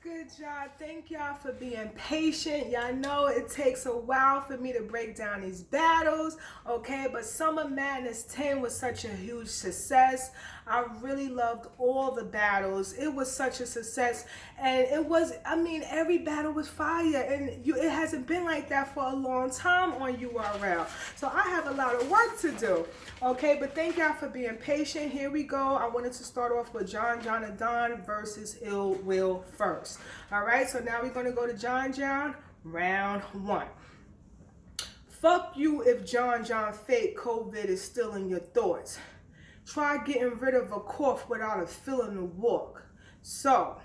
good, y'all? Thank y'all for being patient. Y'all know it takes a while for me to break down these battles, okay? But Summer Madness 10 was such a huge success. I really loved all the battles. It was such a success. And it was, every battle was fire. And it hasn't been like that for a long time on URL. So I have a lot of work to do, okay? But thank y'all for being patient. Here we go. I wanted to start off with John and Don versus Ill Will first. All right, so now we're going to go to John, round one. Fuck you if John fake COVID is still in your thoughts. Try getting rid of a cough without a feeling to walk. So,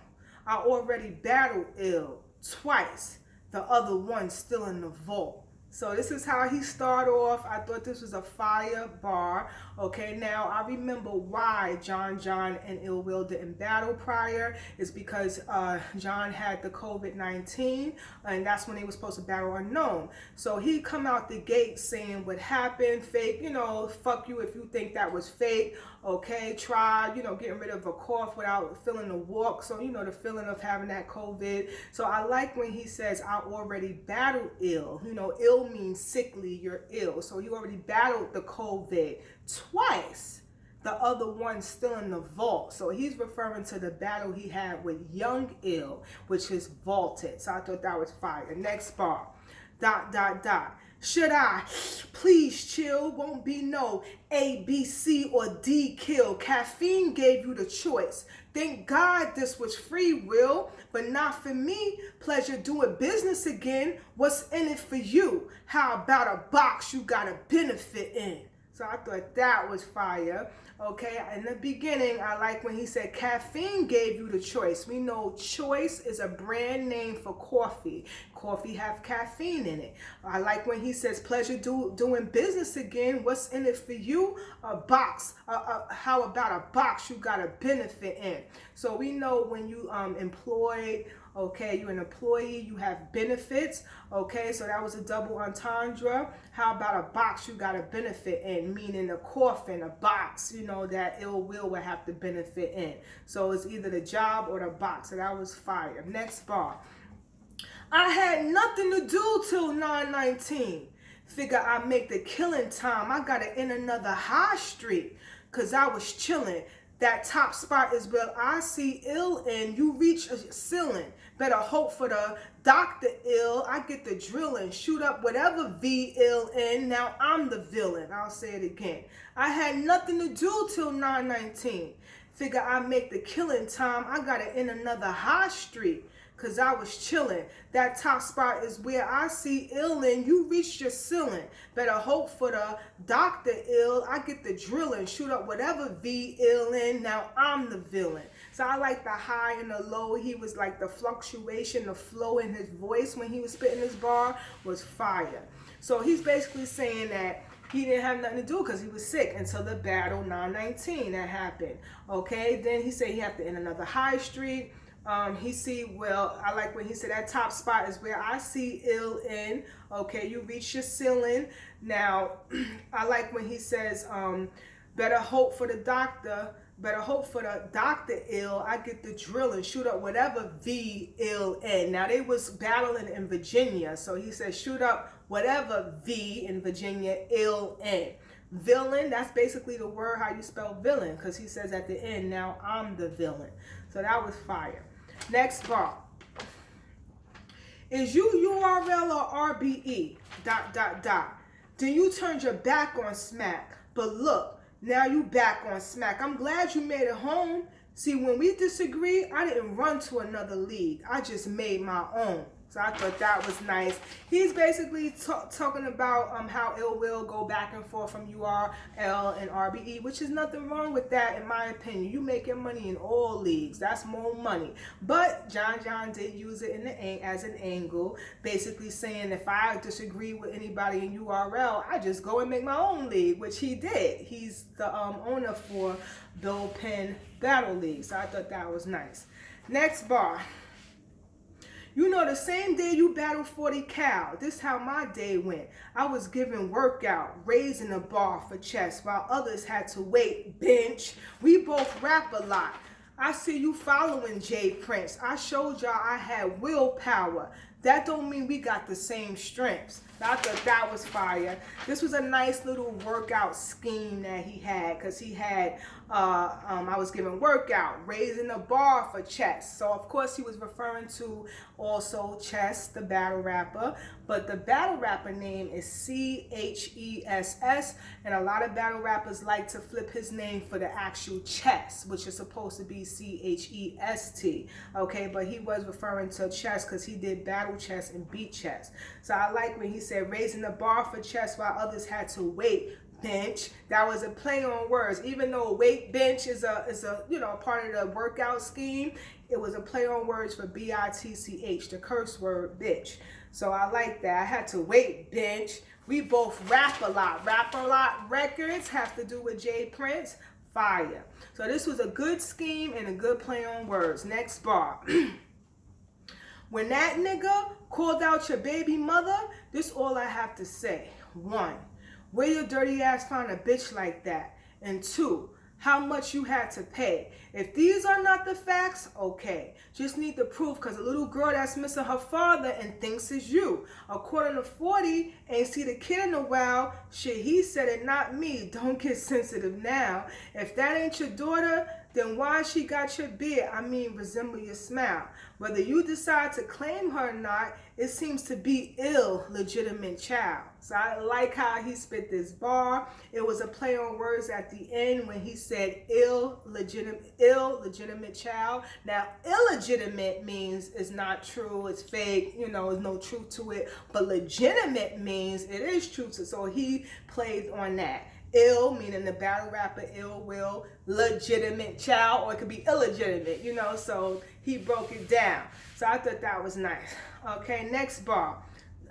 I already battled ill twice. The other one still in the vault. So this is how he started off. I thought this was a fire bar. Okay, now I remember why John and Ill Will didn't battle prior. It's because John had the COVID-19 and that's when they were supposed to battle unknown. So he come out the gate saying what happened, fake, fuck you if you think that was fake. Okay, try, getting rid of a cough without feeling the walk. So, the feeling of having that COVID. So I like when he says, I already battled ill. Ill means sickly, you're ill. So he already battled the COVID twice. The other one still in the vault. So he's referring to the battle he had with Young Ill, which is vaulted. So I thought that was fire. Next bar. ... Should I please chill? Won't be no A, B, C, or D kill. Caffeine gave you the choice. Thank God this was free will, but not for me. Pleasure doing business again. What's in it for you? How about a box you got a benefit in? So I thought that was fire. Okay, in the beginning, I like when he said caffeine gave you the choice. We know choice is a brand name for coffee. Coffee have caffeine in it. I like when he says pleasure doing business again. What's in it for you? A box. How about a box you got a benefit in? So we know when you employed, okay, you're an employee, you have benefits, okay, so that was a double entendre. How about a box you got a benefit in, meaning a coffin, a box, that Ill Will would have to benefit in. So it's either the job or the box, so that was fire. Next bar. I had nothing to do till 9/19. Figure I make the killing time. I gotta end another high street, cause I was chilling. That top spot is where I see ill and you reach a ceiling. Better hope for the Dr. Ill. I get the drilling. Shoot up whatever V ill in. Now I'm the villain. I'll say it again. I had nothing to do till 9/19. Figure I make the killing time. I gotta end another high street. Cause I was chilling. That top spot is where I see ill and you reach your ceiling. Better hope for the Dr. Ill. I get the drilling. Shoot up whatever V ill in. Now I'm the villain. So I like the high and the low. He was like the fluctuation, the flow in his voice when he was spitting his bar was fire. So he's basically saying that he didn't have nothing to do because he was sick until the battle 9/19 that happened. Okay, then he said he had to end another high street. I like when he said that top spot is where I see ill in. Okay, you reach your ceiling. Now, I like when he says, better hope for the doctor. Better hope for the Dr. Ill. I get the drill and shoot up whatever V ill in. Now, they was battling in Virginia. So he said, shoot up whatever V in Virginia ill in. Villain, that's basically the word how you spell villain. Because he says at the end, now I'm the villain. So that was fire. Next bar. Is you URL or RBE? ... Then you turned your back on Smack. But look, now you back on Smack. I'm glad you made it home. See, when we disagree, I didn't run to another league. I just made my own. So I thought that was nice. He's basically talking about how Ill Will go back and forth from URL and RBE, which is nothing wrong with that in my opinion. You make your money in all leagues. That's more money. But John did use it as an angle, basically saying if I disagree with anybody in URL, I just go and make my own league, which he did. He's the owner for Bill Penn Battle League. So I thought that was nice. Next bar. The same day you battled 40 cal, this how my day went. I was giving workout, raising the bar for chest, while others had to wait, bench. We both rap a lot. I see you following Jay Prince. I showed y'all I had willpower. That don't mean we got the same strengths. I thought that was fire. This was a nice little workout scheme that he had, because he had, I was giving workout, raising the bar for Chess. So of course he was referring to also Chess, the battle rapper, but the battle rapper name is CHESS, and a lot of battle rappers like to flip his name for the actual Chess, which is supposed to be CHEST. Okay, but he was referring to Chess because he did battle chess and beat chess. So I like when he said raising the bar for Chess while others had to wait bench. That was a play on words. Even though weight bench is a part of the workout scheme, it was a play on words for BITCH, the curse word bitch. So I like that. I had to wait bench. We both rap a lot. Rap a lot records have to do with Jay Prince. Fire. So this was a good scheme and a good play on words. Next bar. When that nigga called out your baby mother, this all I have to say. 1, where your dirty ass find a bitch like that? And 2, how much you had to pay. If these are not the facts, okay. Just need the proof, because a little girl that's missing her father and thinks it's you. According to 40, ain't see the kid in a while. Shit, he said it, not me. Don't get sensitive now. If that ain't your daughter, then why she got your beard? I mean, resemble your smile. Whether you decide to claim her or not, it seems to be illegitimate child. So I like how he spit this bar. It was a play on words at the end when he said illegitimate child. Now, illegitimate means it's not true, it's fake, there's no truth to it. But legitimate means it is true to. So he played on that. Ill, meaning the battle rapper ill will, legitimate child, or it could be illegitimate, so he broke it down. So I thought that was nice. Okay, next bar.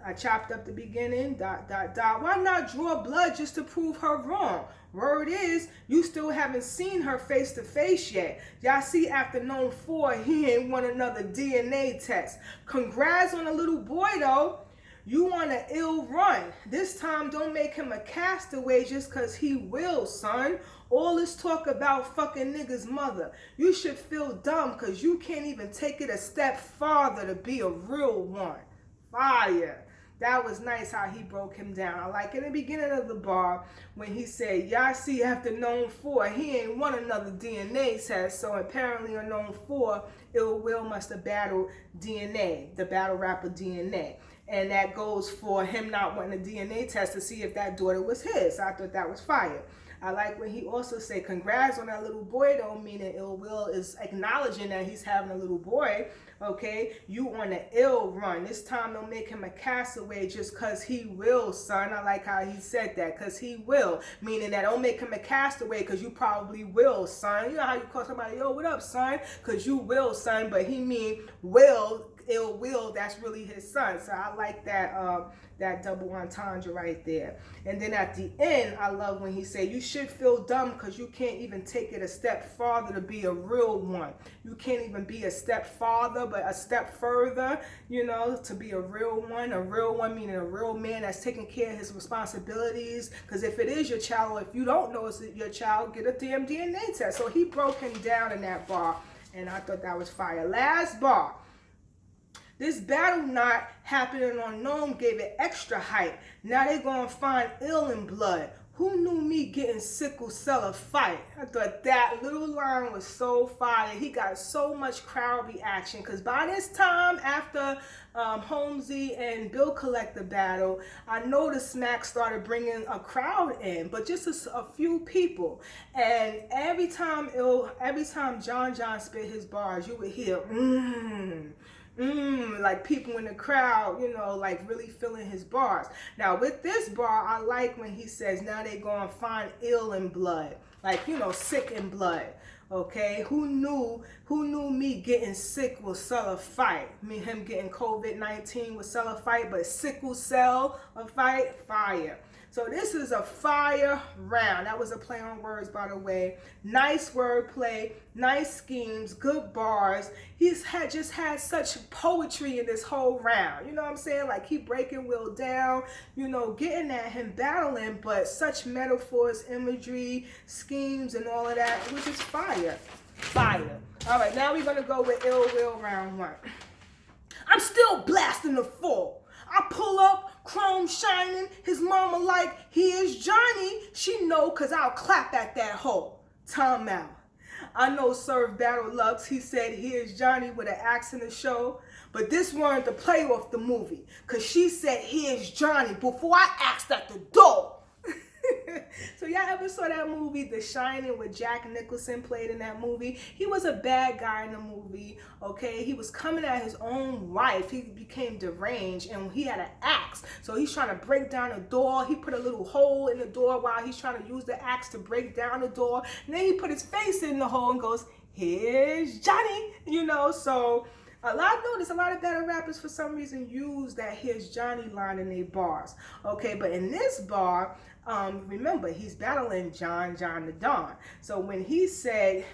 I chopped up the beginning, ... Why not draw blood just to prove her wrong? Word is, you still haven't seen her face to face yet. Y'all see, after known 4, he ain't want another DNA test. Congrats on a little boy, though. You want an ill run. This time, don't make him a castaway just because he will, son. All this talk about fucking nigga's mother. You should feel dumb because you can't even take it a step farther to be a real one. Fire. That was nice how he broke him down. I like in the beginning of the bar when he said, y'all see, after known 4, he ain't want another DNA test. So apparently on known 4, Ill Will must have battled DNA, the battle rapper DNA. And that goes for him not wanting a DNA test to see if that daughter was his. I thought that was fire. I like when he also said, congrats on that little boy, though, meaning Ill Will is acknowledging that he's having a little boy. Okay, you on the ill run. This time don't make him a castaway just because he will, son. I like how he said that, because he will. Meaning that don't make him a castaway because you probably will, son. You know how you call somebody, yo, what up, son? Because you will, son. But he mean will, ill will, that's really his son. So I like that that double entendre right there. And then at the end, I love when he said, you should feel dumb because you can't even take it a step farther to be a real one. You can't even be a step farther, but a step further, to be a real one. A real one meaning a real man that's taking care of his responsibilities. Because if it is your child, or if you don't know it's your child, get a damn DNA test. So he broke him down in that bar, and I thought that was fire. Last bar. This battle not happening on Nome gave it extra hype. Now they gonna find ill in blood. Who knew me getting sickle cell a fight? I thought that little line was so fire. He got so much crowd reaction, because by this time, after Holmesy and Bill Collector battle, I noticed Smack started bringing a crowd in, but just a few people. And every time John spit his bars, you would hear, like people in the crowd, like really feeling his bars. Now with this bar, I like when he says, now they gonna find ill in blood, like, sick in blood. Okay, who knew me getting sick will sell a fight? Him getting COVID-19 will sell a fight, but sickle cell a fight, fire. So this is a fire round. That was a play on words, by the way. Nice wordplay, nice schemes, good bars. He's just had such poetry in this whole round. You know what I'm saying? Like, he breaking Will down, getting at him, battling, but such metaphors, imagery, schemes, and all of that, which is fire. Fire. All right, now we're going to go with Ill Will round one. I'm still blasting the fall. I pull up, chrome shining. His mama like, here's Johnny. She know cause I'll clap at that hole. Time out. I know Surf Battle Lux, he said here's Johnny with an axe in the show. But this weren't the play off the movie. Cause she said here's Johnny before I asked at the door. So y'all ever saw that movie The Shining with Jack Nicholson played in that movie? He was a bad guy in the movie, okay? He was coming at his own wife. He became deranged and he had an axe. So he's trying to break down a door. He put a little hole in the door while he's trying to use the axe to break down the door. And then he put his face in the hole and goes, here's Johnny, you know, so a lot of battle rappers for some reason use that here's Johnny line in their bars. Okay, but in this bar, remember, he's battling John the Don. So when he said,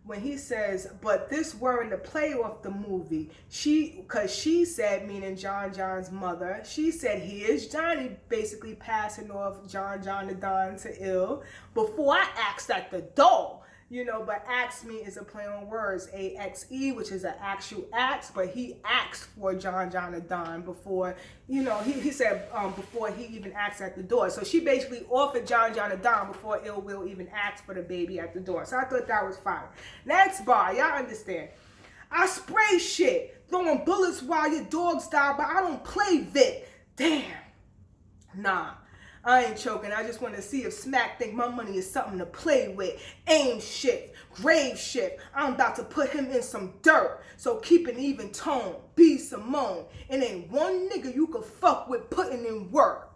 when he says, but this weren't the play of the movie, because she said, meaning John's mother, she said, here's Johnny, basically passing off John the Don to Ill, before I asked at the door. You know, but axe me is a play on words, A-X-E, which is an actual axe, but he asked for John the Don before, you know, he said before he even asked at the door. So she basically offered John the Don before Ill Will even asked for the baby at the door. So I thought that was fine. Next bar, y'all understand. I spray shit, throwing bullets while your dogs die, but I don't play Vic. Damn. Nah. I ain't choking. I just want to see if Smack think my money is something to play with. Aim shift, grave shift. I'm about to put him in some dirt. So keep an even tone. B Simone. It ain't one nigga you can fuck with putting in work.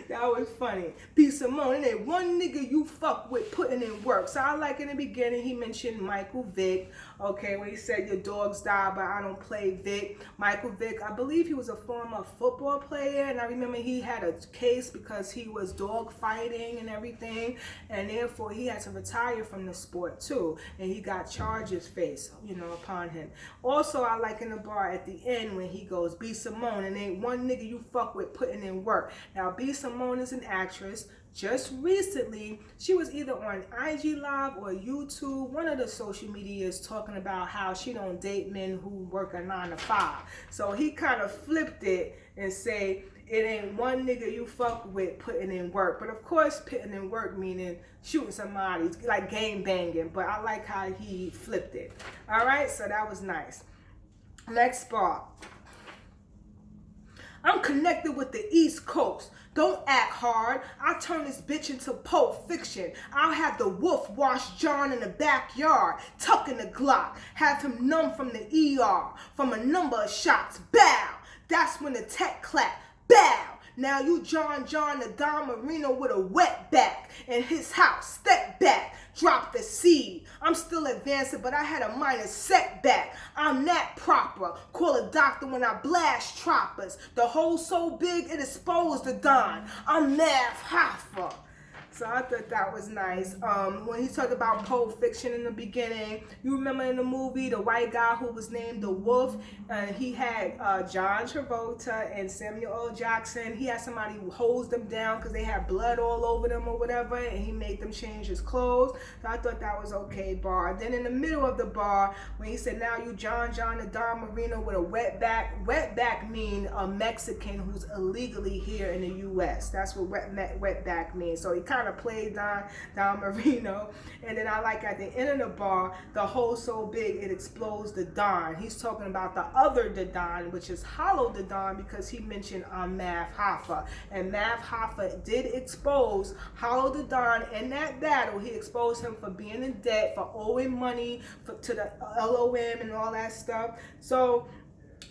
That was funny. B Simone, it ain't one nigga you fuck with putting in work. So I like in the beginning he mentioned Michael Vick. Okay, when he said your dogs die, but I don't play Vic. Michael Vick, I believe he was a former football player, and I remember he had a case because he was dog fighting and everything, and therefore he had to retire from the sport too, and he got charges faced, you know, upon him. Also, I like in the bar at the end when he goes, B Simone, and ain't one nigga you fuck with putting in work. Now, B Simone is an actress. Just recently, she was either on IG Live or YouTube, one of the social medias, talking about how she don't date men who work a 9 to 5. So he kind of flipped it and say, it ain't one nigga you fuck with putting in work. But of course, putting in work meaning shooting somebody, like game banging. But I like how he flipped it. All right, so that was nice. Next bar. I'm connected with the East Coast. Don't act hard. I'll turn this bitch into Pulp Fiction. I'll have the wolf wash John in the backyard, tuck in the Glock, have him numb from the ER, from a number of shots. Bow. That's when the tech clap. Bow. Now you John the Don Marino with a wet back in his house. Step back. Drop the seed. I'm still advancing, but I had a minor setback. I'm that proper. Call a doctor when I blast choppers. The hole so big it exposed the Don. I'm Math Hoffa. So I thought that was nice. When he talked about Pulp Fiction in the beginning, you remember in the movie, the white guy who was named the Wolf, he had John Travolta and Samuel L. Jackson. He had somebody who hosed them down because they had blood all over them or whatever, and he made them change his clothes. So I thought that was okay bar. Then in the middle of the bar, when he said, now you John the Don Marino with a wet back mean a Mexican who's illegally here in the U.S. That's what wet back means. So he kind of played Don Marino. And then I like at the end of the bar, the hole so big it explodes the Don. He's talking about the other the Don, which is Hollow the Don, because he mentioned Math Hoffa. And Math Hoffa did expose Hollow the Don in that battle. He exposed him for being in debt, for owing money to the LOM and all that stuff. So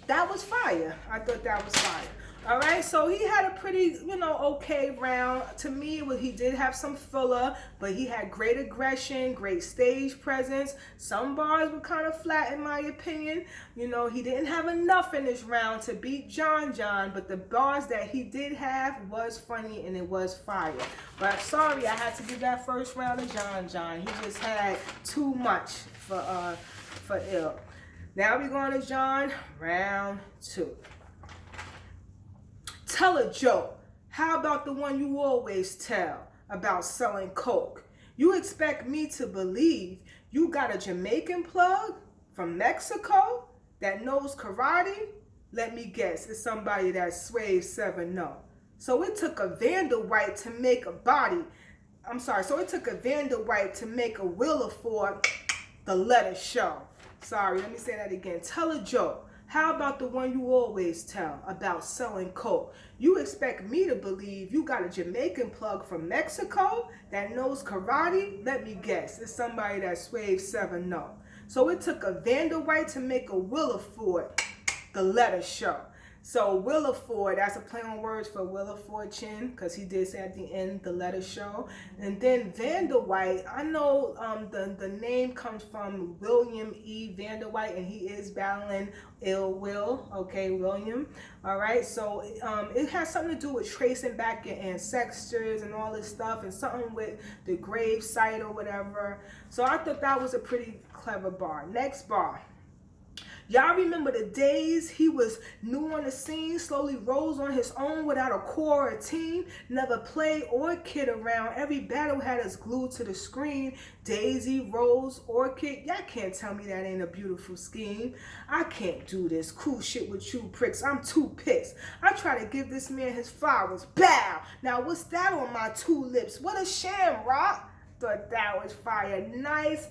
that was fire. I thought that was fire. All right, so he had a pretty, okay round. To me, he did have some filler, but he had great aggression, great stage presence. Some bars were kind of flat, in my opinion. He didn't have enough in this round to beat John, but the bars that he did have was funny and it was fire. But sorry, I had to give that first round to John. He just had too much for Ill. Now we're going to John, round 2. Tell a joke. How about the one you always tell about selling coke? You expect me to believe You got a Jamaican plug from Mexico that knows karate? Let me guess, it's somebody that's Swave 7-0. So it took a Vanderwhite to make a body. So it took a Vanderwhite to make a Willa Ford the letter show. Sorry, let me say that again. Tell a joke. How about the one you always tell about selling coke? You expect me to believe you got a Jamaican plug from Mexico that knows karate? Let me guess, it's somebody that Swave 7-0. So it took a Vanderwhite to make a Willa Ford the letter show. So Willa Ford, that's a play on words for Willa Fortune, because he did say at the end the letter show. And then Vanderwhite, I know the name comes from William E. Vanderwhite, and he is battling ill will. Okay, William. All right, so it has something to do with tracing back your ancestors and all this stuff, and something with the grave site or whatever. So I thought that was a pretty clever bar. Next bar. Y'all remember the days he was new on the scene, slowly rose on his own without a core or a team, never played or kid around. Every battle had us glued to the screen. Daisy, Rose, Orchid, y'all can't tell me that ain't a beautiful scheme. I can't do this cool shit with you pricks. I'm too pissed. I try to give this man his flowers. Bow! Now what's that on my two lips? What a shamrock! Thought that was fire. Nice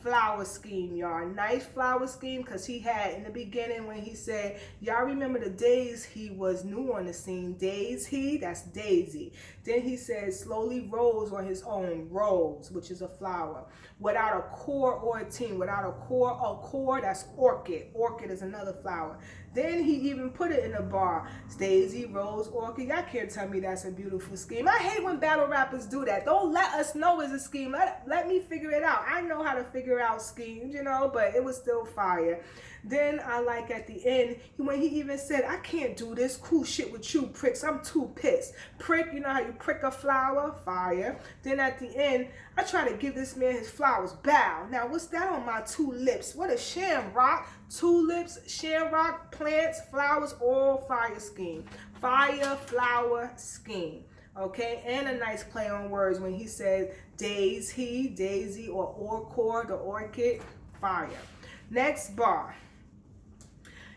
flower scheme, y'all. Nice flower scheme, because he had in the beginning when he said, y'all remember the days he was new on the scene. Days he, that's Daisy. Then he said slowly rose on his own. Rose, which is a flower. Without a core or a team. Without a core, that's orchid. Orchid is another flower. Then he even put it in a bar. Daisy, Rose, Orchid. Y'all can't tell me that's a beautiful scheme. I hate when battle rappers do that. Don't let us know it's a scheme. Let me figure it out. I know how to figure out schemes, you know, but it was still fire. Then I like at the end, when he even said, I can't do this cool shit with you pricks. I'm too pissed. Prick, you know how you prick a flower? Fire. Then at the end, I try to give this man his flowers. Bow. Now, what's that on my two lips? What a shamrock. Tulips, shamrock, plants, flowers, all fire scheme. Fire, flower, scheme. Okay, and a nice play on words when he said Daisy, Daisy, or Orchid, the orchid. Fire. Next bar.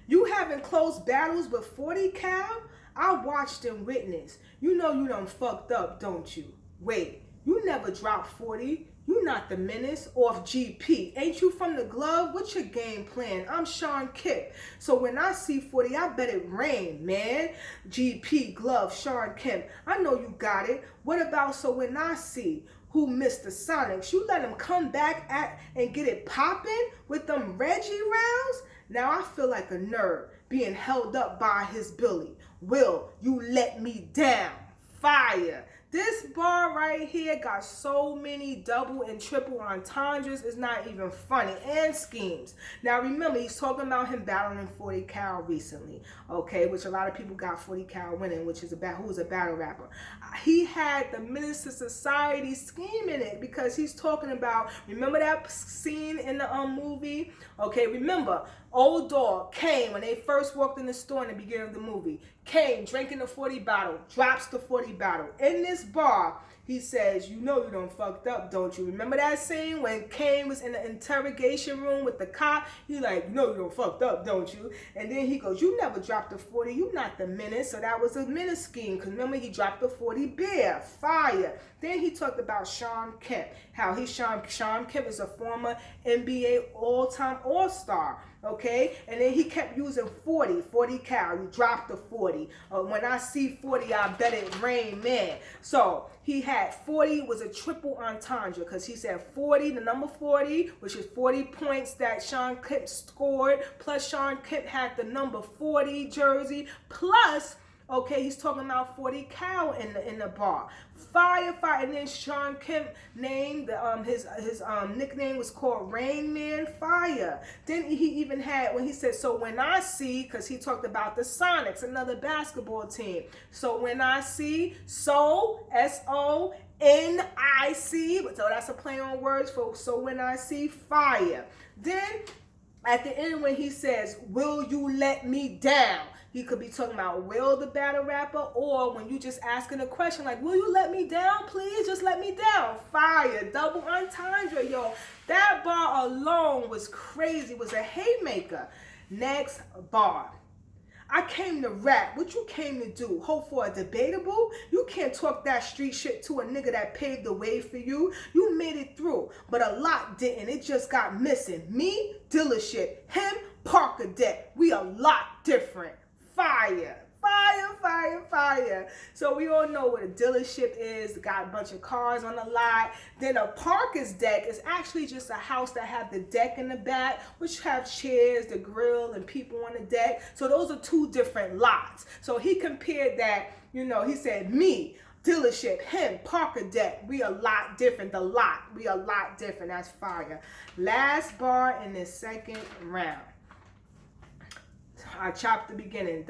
You having close battles with 40 cal? I watched and witnessed. You know you done fucked up, don't you? Wait, you never dropped 40. You not the menace off GP. Ain't you from the glove? What's your game plan? I'm Sean Kemp. So when I see 40, I bet it rain, man. GP, glove, Sean Kemp. I know you got it. What about so when I see who missed the Sonics, you let him come back and get it popping with them Reggie rounds? Now I feel like a nerd being held up by his Billy. Will you let me down? Fire. This bar right here got so many double and triple entendres, it's not even funny, and schemes. Now remember, he's talking about him battling 40 cal recently, okay, which a lot of people got 40 cal winning, which is who's a battle rapper. He had the Menace to Society scheme in it, because he's talking about, remember that scene in the movie? Okay, remember, Old Dog, Kane, when they first walked in the store in the beginning of the movie, Kane drinking the 40 bottle, drops the 40 bottle. In this bar, he says, you know you done fucked up, don't you? Remember that scene when Kane was in the interrogation room with the cop? He like, you know you done fucked up, don't you? And then he goes, you never dropped the 40, you not the menace. So that was a menace scheme, because remember he dropped the 40 beer, fire. Then he talked about Sean Kemp, how Sean Kemp is a former NBA all-time all-star. Okay, and then he kept using 40 cal. You dropped the 40. When I see 40, I bet it rain, man. So he had 40 was a triple entendre, because he said 40, the number 40, which is 40 points that Sean Kemp scored, plus Sean Kemp had the number 40 jersey, plus, okay, he's talking about 40 cal in the bar. Fire. And then Sean Kemp named his nickname was called Rain Man. Fire. Then he even had, when he said, so when I see, because he talked about the Sonics, another basketball team. So when I see, so S-O-N-I-C, so that's a play on words for so when I see, fire. Then at the end when he says, will you let me down? He could be talking about Will the battle rapper, or when you just asking a question like, will you let me down, please? Just let me down. Fire. Double entendre, yo. That bar alone was crazy. It was a haymaker. Next bar. I came to rap. What you came to do? Hope for a debatable? You can't talk that street shit to a nigga that paved the way for you. You made it through, but a lot didn't. It just got missing. Me, dealership. Him, Parker deck. We a lot different. Fire. Fire, fire, fire. So we all know what a dealership is. Got a bunch of cars on the lot. Then a Parker's deck is actually just a house that have the deck in the back, which have chairs, the grill, and people on the deck. So those are two different lots. So he compared that, you know, he said me, dealership, him, Parker deck, we a lot different. The lot, we a lot different. That's fire. Last bar in the second round. I chopped the beginning, ...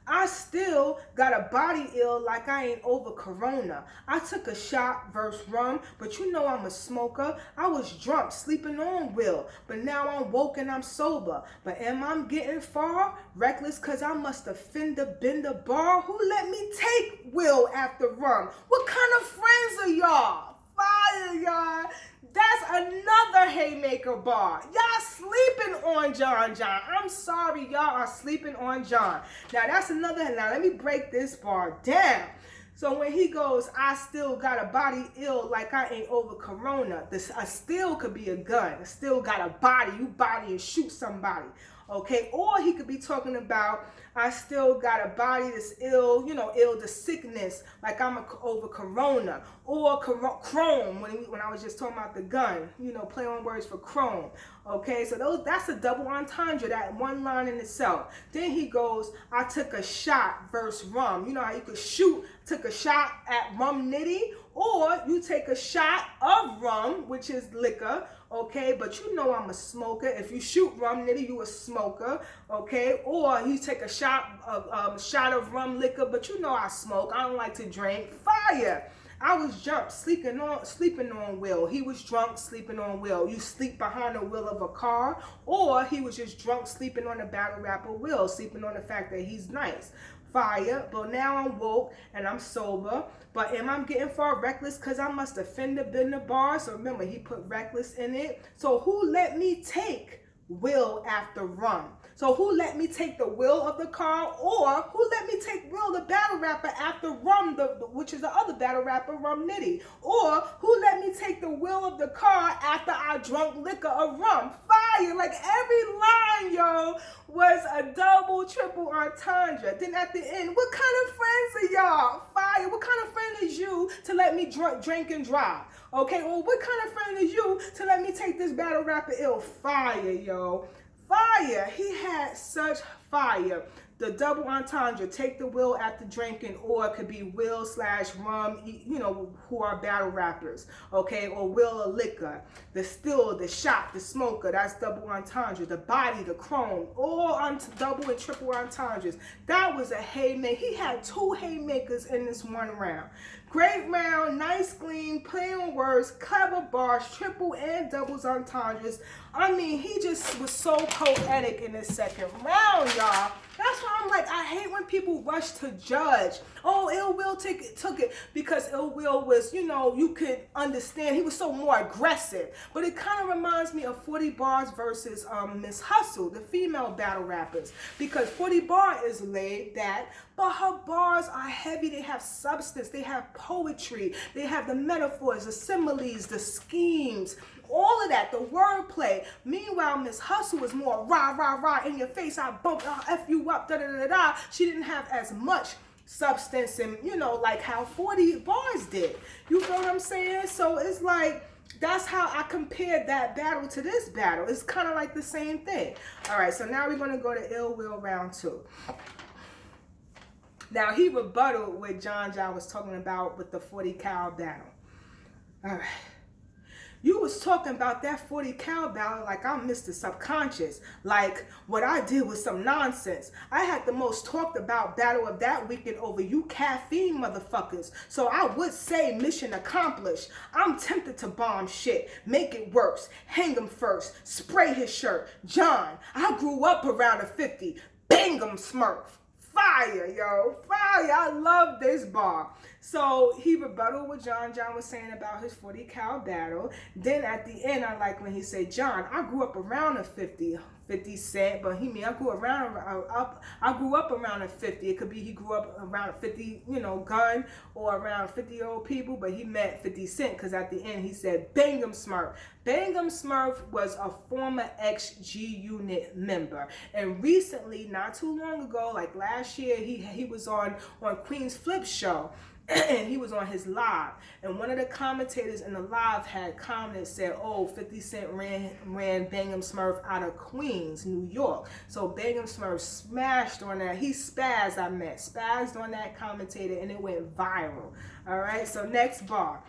I still got a body ill like I ain't over corona. I took a shot versus rum, but you know I'm a smoker. I was drunk, sleeping on Will, but now I'm woke and I'm sober. But am I getting far? Reckless cause I must have been the bar. Who let me take Will after rum? What kind of friends are y'all? Fire, y'all. That's another haymaker bar. Y'all sleeping on John. I'm sorry, y'all are sleeping on John. Now that's another. Now let me break this bar down. So when he goes, I still got a body ill like I ain't over corona. A still could be a gun. A still got a body. You body and shoot somebody. Okay, or he could be talking about, I still got a body that's ill, you know, ill the sickness, like I'm over corona, or chrome, when I was just talking about the gun, you know, play on words for chrome. Okay, so that's a double entendre, that one line in itself. Then he goes, I took a shot versus rum. You know how you could shoot, took a shot at rum nitty, or you take a shot of rum, which is liquor, okay, but you know I'm a smoker. If you shoot rum nitty, you a smoker, okay, or you take a shot of rum liquor, but you know I smoke. I don't like to drink. Fire. I was drunk, sleeping on Will. He was drunk, sleeping on Will. You sleep behind the wheel of a car, or he was just drunk, sleeping on the battle rapper Will, sleeping on the fact that he's nice. Fire, but now I'm woke and I'm sober. But am I getting far? Reckless because I must have been the bar. So remember, he put reckless in it. So who let me take Will after rum? So who let me take the Will of the car, or who let me take Will the battle rapper after rum, which is the other battle rapper, Rum Nitty? Or who let me take the Will of the car after I drunk liquor of rum? Fire! Like every line, yo, was a double, triple entendre. Then at the end, what kind of friends are y'all? Fire! What kind of friend is you to let me drink and drive? Okay, well, what kind of friend is you to let me take this battle rapper ill? Fire, yo. Fire. He had such fire. The double entendre, take the Will after drinking, or it could be Will / rum, you know, who are battle rappers, okay, or Will or liquor. The still, the shot, the smoker, that's double entendre. The body, the chrome, all double and triple entendres. That was a haymaker. He had 2 haymakers in this one round. Great round, nice clean, play on words, clever bars, triple and doubles entendres. I mean, he just was so poetic in this second round, y'all. That's why I'm like, I hate when people rush to judge. Oh, Ill Will took it because Ill Will was, you know, you could understand. He was so more aggressive. But it kind of reminds me of 40 Bars versus Miss Hustle, the female battle rappers. Because 40 Bar is laid back, but her bars are heavy. They have substance. They have poetry. They have the metaphors, the similes, the schemes. All of that, the wordplay. Meanwhile, Miss Hustle was more rah, rah, rah, in your face, I bump, I'll F you up, da, da, da, da. She didn't have as much substance and, you know, like how 40 Bars did. You know what I'm saying? So it's like, that's how I compared that battle to this battle. It's kind of like the same thing. All right, so now we're going to go to Ill Will round 2. Now, he rebutted what John was talking about with the 40 cal battle. All right. You was talking about that 40 cal battle like I'm Mr. Subconscious. Like what I did was some nonsense. I had the most talked about battle of that weekend over you caffeine motherfuckers. So I would say mission accomplished. I'm tempted to bomb shit. Make it worse. Hang him first. Spray his shirt. John, I grew up around a 50. Bangum Smurf. Fire, yo. Fire. I love this bar. So he rebutted what John was saying about his 40 cal battle. Then at the end, I like when he said, John, I grew up around a 50 cent, but he mean I grew up around a 50. It could be he grew up around a 50, gun, or around 50-year-old people, but he meant 50 Cent, because at the end he said Bangum Smurf. Bangum Smurf was a former ex-G Unit member, and recently, not too long ago, like last year, he was on Queen's Flip show. And he was on his live, and one of the commentators in the live had commented, said, oh, 50 Cent ran Bangum Smurf out of Queens, New York. So Bangum Smurf smashed on that. He spazzed on that commentator, and it went viral. All right, so next bar.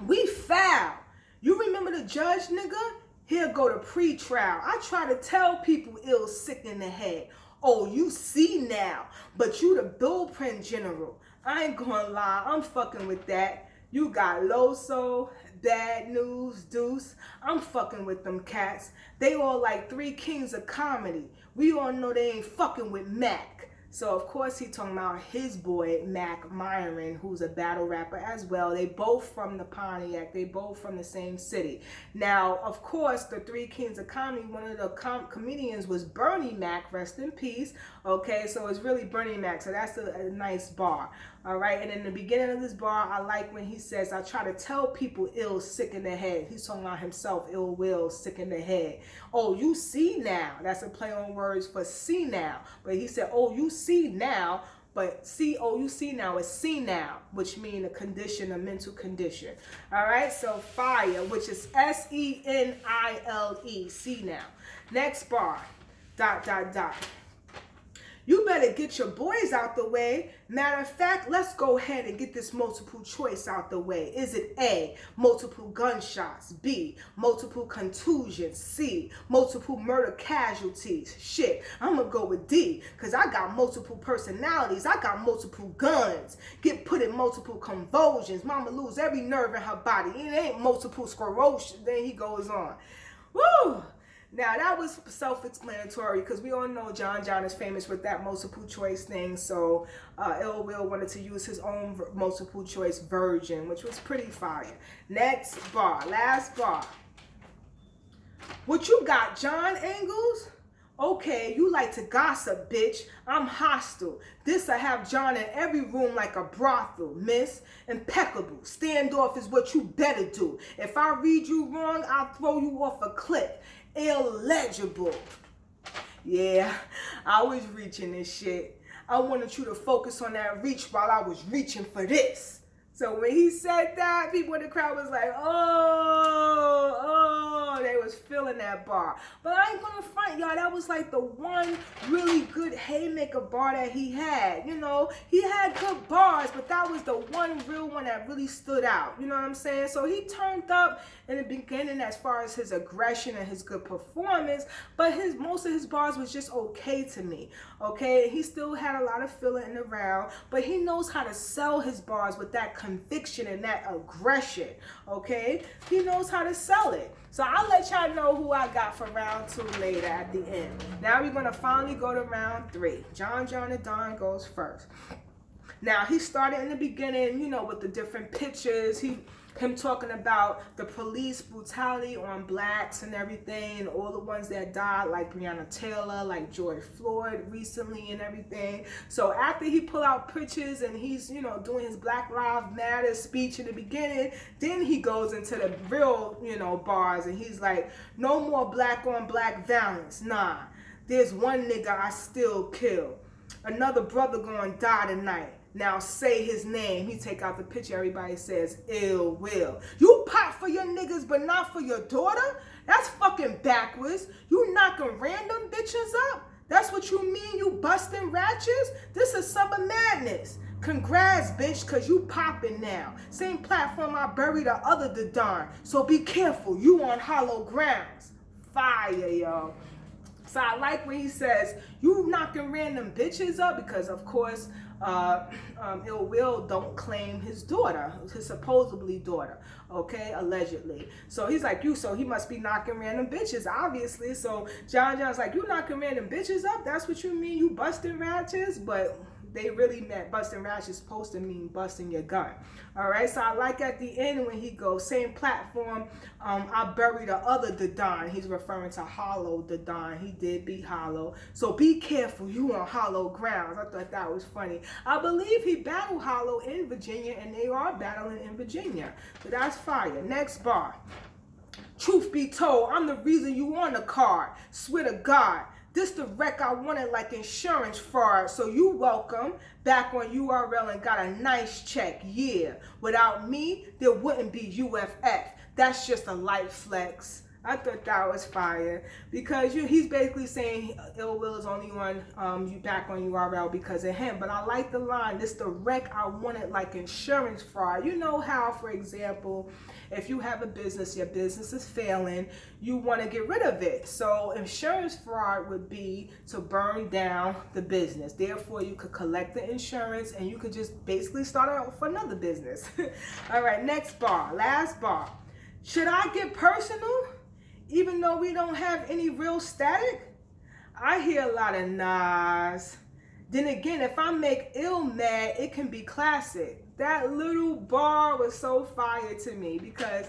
We foul. You remember the judge, nigga? He'll go to pre-trial. I try to tell people ill sick in the head. Oh, you see now, but you the blueprint general. I ain't gonna lie, I'm fucking with that. You got Loso, Bad News, Deuce. I'm fucking with them cats. They all like three kings of comedy. We all know they ain't fucking with Mac. So of course he talking about his boy Mac Myron, who's a battle rapper as well. They both from the Pontiac. They both from the same city. Now, of course, the three kings of comedy, one of the comedians was Bernie Mac, rest in peace. Okay, so it's really Bernie Mac. So that's a nice bar. All right, and in the beginning of this bar, I like when he says, I try to tell people ill, sick in the head. He's talking about himself, ill will, sick in the head. Oh, you see now. That's a play on words for see now. But he said, oh, you see now. But you see now is see now, which means a condition, a mental condition. All right, so fire, which is SENILE, see now. Next bar, ... You better get your boys out the way. Matter of fact, let's go ahead and get this multiple choice out the way. Is it A, multiple gunshots, B, multiple contusions, C, multiple murder casualties? Shit, I'm gonna go with D, because I got multiple personalities. I got multiple guns. Get put in multiple convulsions. Mama lose every nerve in her body. It ain't multiple sclerosis. Then he goes on. Woo! Now, that was self-explanatory, because we all know John is famous with that multiple choice thing. So Ill Will wanted to use his own multiple choice version, which was pretty fire. Next bar, last bar. What you got, John Angles? Okay, you like to gossip, bitch. I'm hostile. This I have John in every room like a brothel, miss. Impeccable. Standoff is what you better do. If I read you wrong, I'll throw you off a cliff. Illegible. Yeah, I was reaching this shit. I wanted you to focus on that reach while I was reaching for this. So when he said that, people in the crowd was like, oh, they was feeling that bar. But I ain't gonna front, y'all. That was like the one really good haymaker bar that he had. You know, he had good bars, but that was the one real one that really stood out. You know what I'm saying? So he turned up in the beginning as far as his aggression and his good performance, but most of his bars was just okay to me. Okay, he still had a lot of filler in the round, but he knows how to sell his bars with that conviction and that aggression. Okay, he knows how to sell it. So I'll let y'all know who I got for round 2 later at the end. Now we're gonna finally go to round 3. John and Don goes first. Now he started in the beginning, you know, with the different pictures. Him talking about the police brutality on blacks and everything, and all the ones that died, like Breonna Taylor, like George Floyd recently and everything. So after he pull out pictures and he's, you know, doing his Black Lives Matter speech in the beginning, then he goes into the real, you know, bars, and he's like, no more black on black violence. Nah, there's one nigga I still kill. Another brother gonna die tonight. Now say his name. He take out the picture. Everybody says Ill Will. You pop for your niggas, but not for your daughter? That's fucking backwards. You knocking random bitches up? That's what you mean, you busting ratchets? This is Summer Madness. Congrats, bitch, cause you popping now. Same platform I buried the other Dadon. So be careful. You on hollow grounds. Fire, y'all. So I like when he says, you knocking random bitches up, because of course, Ill Will don't claim his daughter, his supposedly daughter, okay, allegedly. So he's like, so he must be knocking random bitches, obviously. So John John's like, you knocking random bitches up? That's what you mean, you busting ratchets? But they really meant busting ratchets supposed to mean busting your gun. All right, so I like at the end when he goes, same platform, I buried the other Dadon. He's referring to Hollow Dadon. He did beat Hollow. So be careful, you on hollow grounds. I thought that was funny. I believe he battled Hollow in Virginia, and they are battling in Virginia. So that's fire. Next bar. Truth be told, I'm the reason you on the card. Swear to God. This the wreck I wanted, like insurance fraud. So you welcome back on URL and got a nice check. Yeah. Without me, there wouldn't be UFF. That's just a light flex. I thought that was fire, because he's basically saying Ill Will is only on you back on URL because of him. But I like the line, this the wreck I wanted, like insurance fraud. You know how, for example, if you have a business, your business is failing, you want to get rid of it. So insurance fraud would be to burn down the business. Therefore, you could collect the insurance and you could just basically start out for another business. All right, next bar, last bar. Should I get personal? Even though we don't have any real static? I hear a lot of Nas. Then again, if I make Ill mad, it can be classic. That little bar was so fire to me, because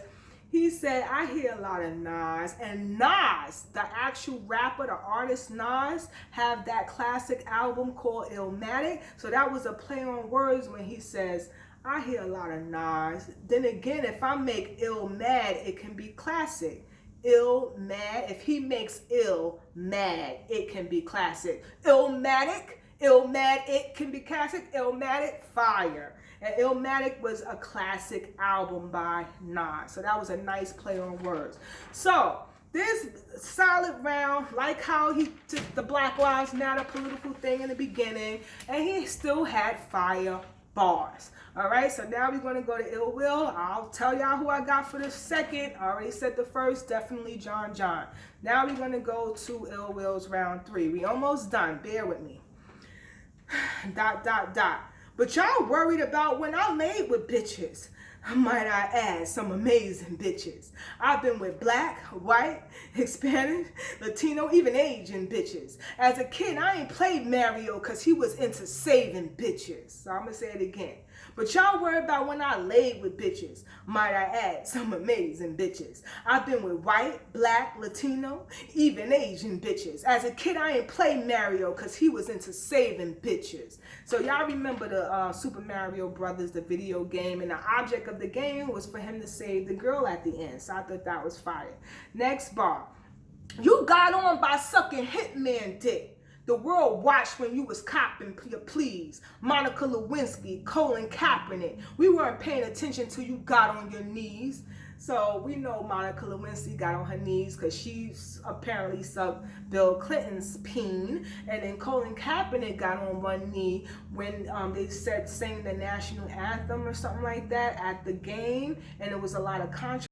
he said, I hear a lot of Nas. And Nas, the actual rapper, the artist Nas, have that classic album called Illmatic. So that was a play on words when he says, I hear a lot of Nas. Then again, if I make Ill mad, it can be classic. Ill mad, if he makes Ill mad, it can be classic. Illmatic, Ill mad, it can be classic. Illmatic, fire. And Illmatic was a classic album by Nas. So that was a nice play on words. So this solid round, like how he took the Black Lives Matter political thing in the beginning, and he still had fire bars. All right, so now we're going to go to Ill Will. I'll tell y'all who I got for the second. I already said the first, definitely John John. Now we're going to go to Ill Will's round 3. We almost done. Bear with me. ... But y'all worried about when I laid with bitches. Might I add, some amazing bitches. I've been with black, white, Hispanic, Latino, even Asian bitches. As a kid, I ain't played Mario because he was into saving bitches. So I'm going to say it again. But y'all worry about when I laid with bitches. Might I add, some amazing bitches. I've been with white, black, Latino, even Asian bitches. As a kid, I ain't played Mario because he was into saving bitches. So y'all remember the Super Mario Brothers, the video game, and the object of the game was for him to save the girl at the end. So I thought that was fire. Next bar. You got on by sucking Hitman dick. The world watched when you was copping your pleas. Monica Lewinsky, Colin Kaepernick. We weren't paying attention till you got on your knees. So we know Monica Lewinsky got on her knees because she apparently sucked Bill Clinton's peen. And then Colin Kaepernick got on one knee when they said sing the national anthem or something like that at the game. And it was a lot of controversy.